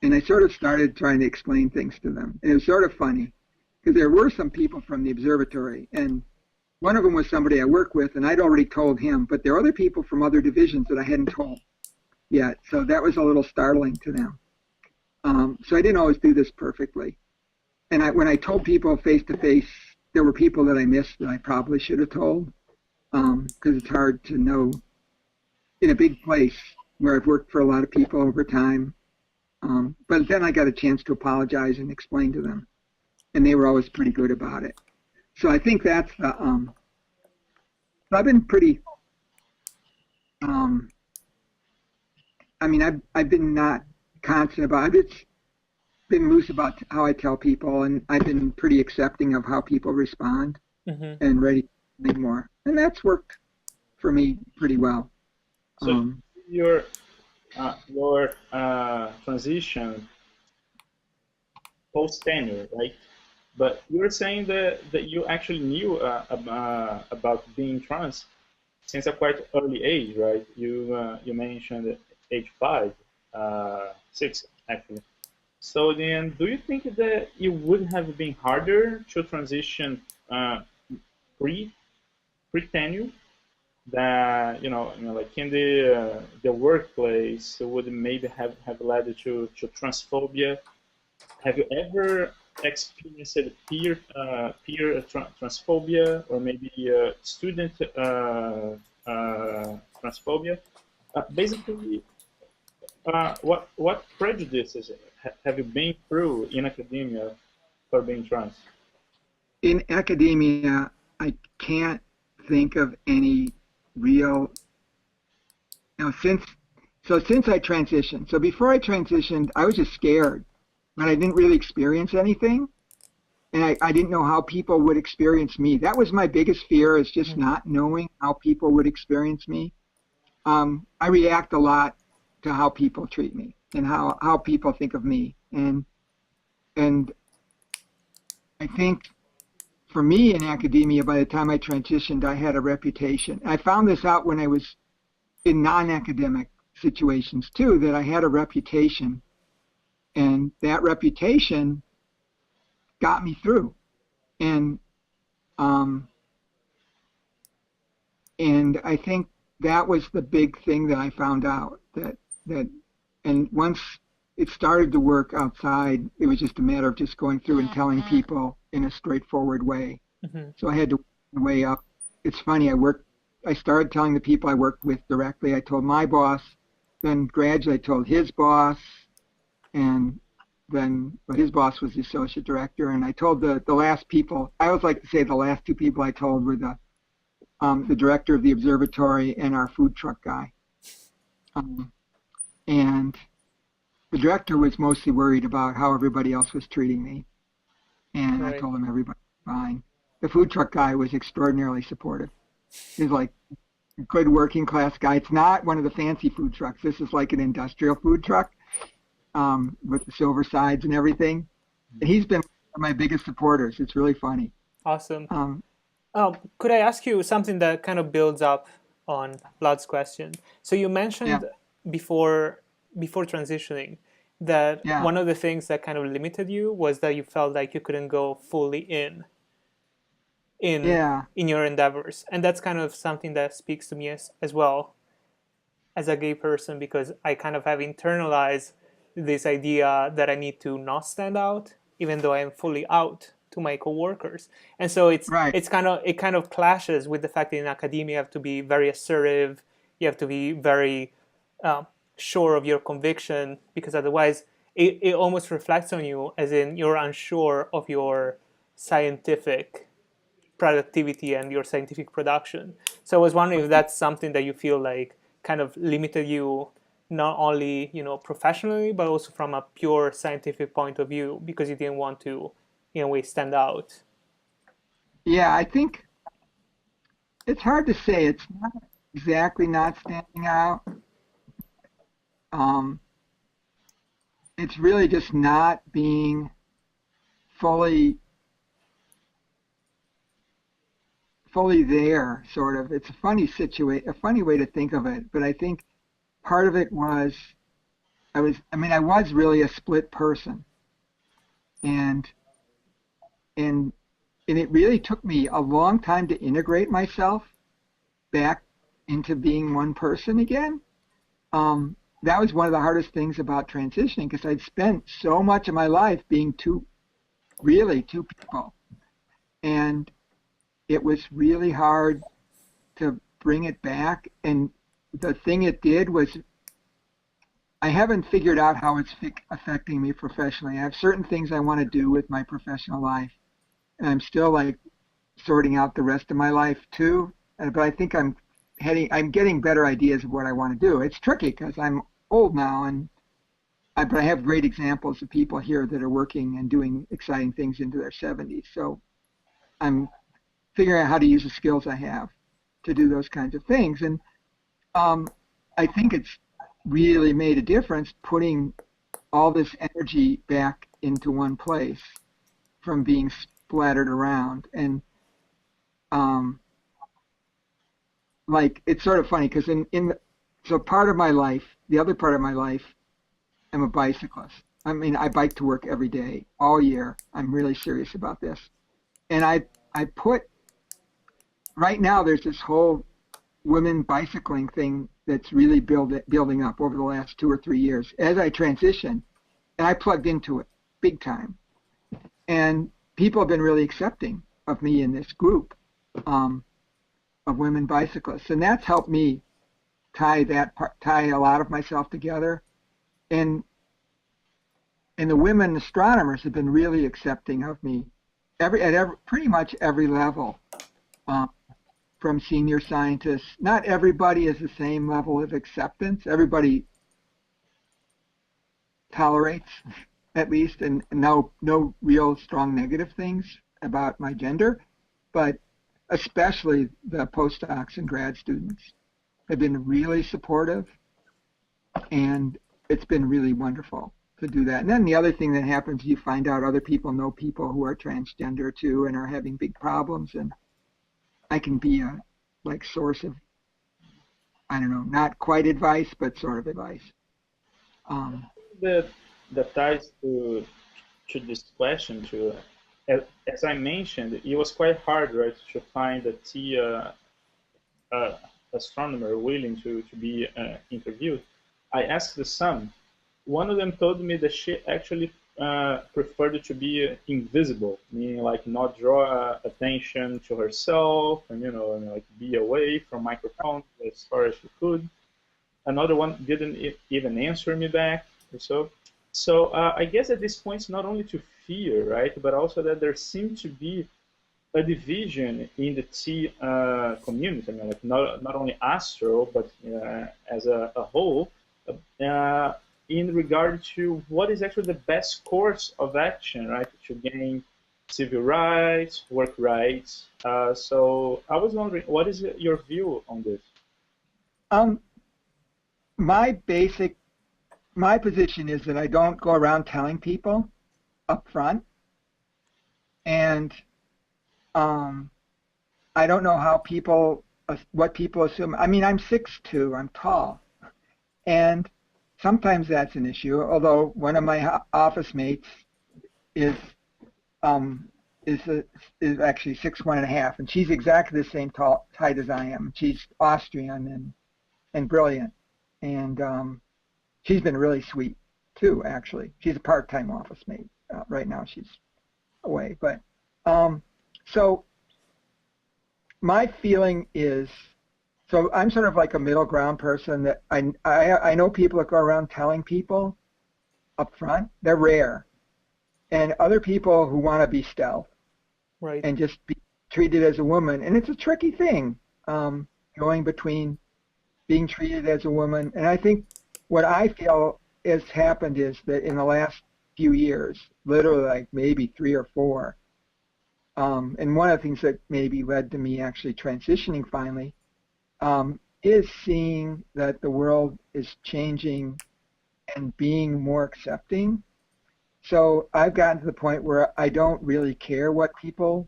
and I sort of started trying to explain things to them. And it was sort of funny because there were some people from the observatory, and one of them was somebody I work with, and I'd already told him, but there were other people from other divisions that I hadn't told yet, so that was a little startling to them. So I didn't always do this perfectly. And when I told people face to face, there were people that I missed that I probably should have told, because it's hard to know in a big place where I've worked for a lot of people over time. But then I got a chance to apologize and explain to them, and they were always pretty good about it. So I think that's the. So I've been pretty. I mean, I've been not constant about it. It's been loose about how I tell people, and I've been pretty accepting of how people respond and ready to make more, and that's worked for me pretty well. So your transition post tenure, right? But you were saying that you actually knew about being trans since a quite early age, right? You mentioned age 5, 6 actually. So then, do you think that it would have been harder to transition pre-tenure? That like in the workplace would maybe have led to transphobia. Have you ever experienced peer transphobia, or maybe student transphobia? Basically, what prejudices have you been through in academia for being trans? In academia, I can't think of any real, since I transitioned. So before I transitioned, I was just scared, but I didn't really experience anything, and I didn't know how people would experience me. That was my biggest fear, is just not knowing how people would experience me. I react a lot to how people treat me and how people think of me, and I think for me in academia, by the time I transitioned, I had a reputation. I found this out when I was in non-academic situations too, that I had a reputation, and that reputation got me through. And I think that was the big thing that I found out, and once it started to work outside, it was just a matter of just going through and telling people in a straightforward way. So I had to work my way up. It's funny, I started telling the people I worked with directly. I told my boss, then gradually I told his boss, but his boss was the associate director, and I told the last people, I always like to say the last 2 people I told were the director of the observatory and our food truck guy. And the director was mostly worried about how everybody else was treating me, and I told him everybody's fine. The food truck guy was extraordinarily supportive. He's like a good working class guy. It's not one of the fancy food trucks. This is like an industrial food truck with the silver sides and everything. And he's been one of my biggest supporters. It's really funny. Awesome. Could I ask you something that kind of builds up on Vlad's question? So you mentioned before transitioning that one of the things that kind of limited you was that you felt like you couldn't go fully in your endeavors, and that's kind of something that speaks to me as well as a gay person, because I kind of have internalized this idea that I need to not stand out even though I am fully out to my coworkers. And so it kind of clashes with the fact that in academia you have to be very assertive, you have to be very sure of your conviction, because otherwise it almost reflects on you as in you're unsure of your scientific productivity and your scientific production. So I was wondering if that's something that you feel like kind of limited you, not only professionally, but also from a pure scientific point of view, because you didn't want to in a way stand out. Yeah, I think it's hard to say. It's not exactly not standing out. It's really just not being fully there, sort of. It's a funny way to think of it, but I think part of it was I was really a split person, and and and it really took me a long time to integrate myself back into being one person again. That was one of the hardest things about transitioning because I'd spent so much of my life being two people, and it was really hard to bring it back. And the thing it did was I haven't figured out how it's affecting me professionally. I have certain things I want to do with my professional life, and I'm still like sorting out the rest of my life too. But I think I'm getting better ideas of what I want to do. It's tricky because I'm old now, but I have great examples of people here that are working and doing exciting things into their 70s. So I'm figuring out how to use the skills I have to do those kinds of things. And I think it's really made a difference putting all this energy back into one place from being splattered around. And like it's sort of funny because so part of my life, the other part of my life, I'm a bicyclist. I mean, I bike to work every day, all year. I'm really serious about this. And I put, right now there's this whole women bicycling thing that's really building up over the last 2 or 3 years as I transition, and I plugged into it big time. And people have been really accepting of me in this group of women bicyclists, and that's helped me tie a lot of myself together. And the women astronomers have been really accepting of me pretty much every level, from senior scientists. Not everybody is the same level of acceptance. Everybody tolerates, at least, and no real strong negative things about my gender, but especially the postdocs and grad students have been really supportive, and it's been really wonderful to do that. And then the other thing that happens, you find out other people know people who are transgender too and are having big problems, and I can be a source of, I don't know, not quite advice, but sort of advice. The ties to this question, as I mentioned, it was quite hard, right, to find a T astronomer willing to be interviewed. I asked some. One of them told me that she actually preferred to be invisible, meaning like not draw attention to herself and like be away from microphones as far as she could. Another one didn't even answer me back. So I guess at this point it's not only to fear, right, but also that there seems to be a division in the T community. I mean, like not only astro, but as a whole, in regard to what is actually the best course of action, right, to gain civil rights, work rights. So I was wondering, what is your view on this? My position is that I don't go around telling people up front, and I don't know what people assume. I mean, I'm 6'2", I'm tall, and sometimes that's an issue, although one of my office mates is actually 6'1½", and she's exactly the same height as I am. She's Austrian and brilliant, and she's been really sweet too, actually. She's a part-time office mate. Right now she's away. But so my feeling is, so I'm sort of like a middle ground person that I know people that go around telling people up front. They're rare. And other people who want to be stealth, right, and just be treated as a woman. And it's a tricky thing, going between being treated as a woman. And I think what I feel has happened is that in the last few years, literally like maybe 3 or 4, and one of the things that maybe led to me actually transitioning finally, is seeing that the world is changing and being more accepting. So I've gotten to the point where I don't really care what people